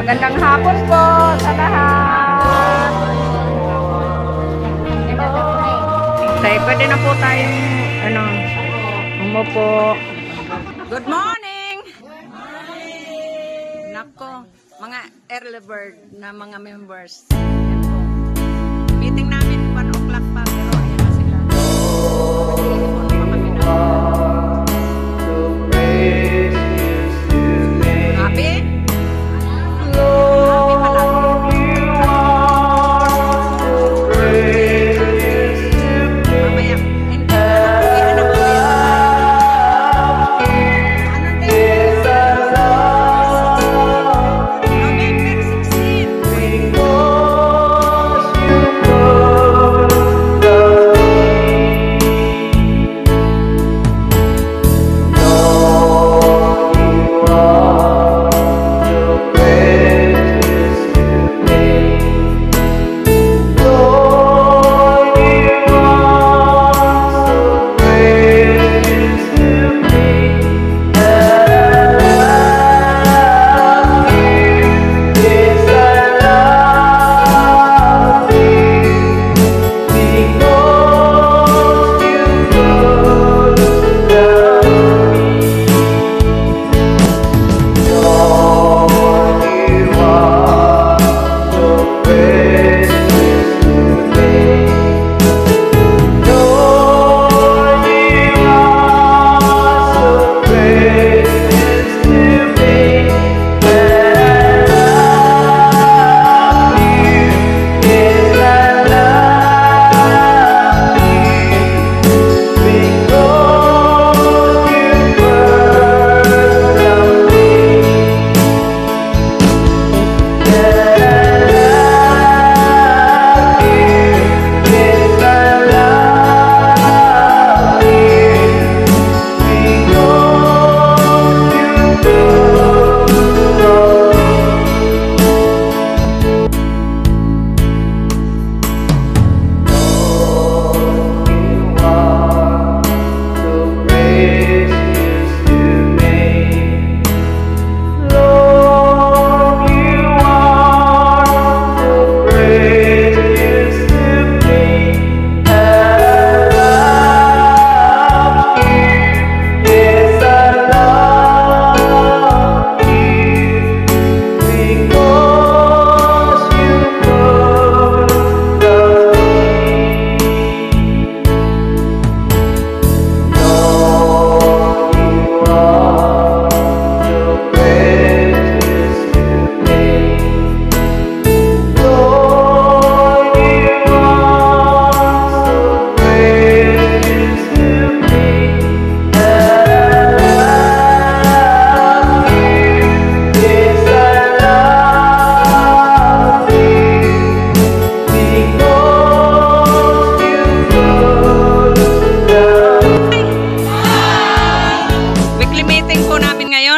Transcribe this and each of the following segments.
Magandang hapon po sa lahat. Tayo, pwede na po tayong umupo. Good morning! Good morning! Nako, mga early bird na mga members. Yan po. Meeting namin 1 o'clock pa, pero ayan na sila. Mag-iipon pa kami na. Happy?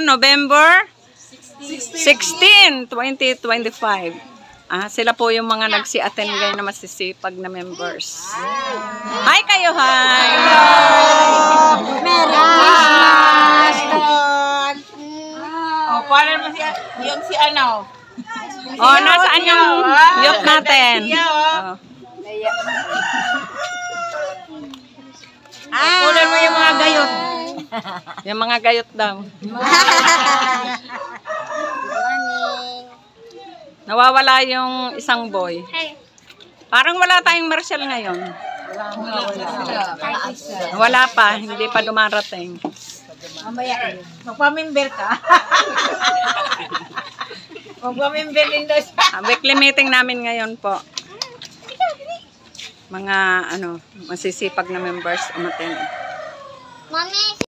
November 16, 2025. Sila po yung mga nagsi-attend ngayon na masisipag na members. Hi kayo, hi! Merry Christmas! Oh, paano mo yung si ano? Oh, nasaan yung youth natin? Kunan mo yung mga gayot. Yung mga gayot daw. Nawawala yung isang boy. Parang wala tayong Marshall ngayon. Wala pa, hindi pa dumarating. Magpamimber ka. Magpamimber din daw siya. Weekly meeting namin ngayon po. Mga masisipag na members umattend. Mami,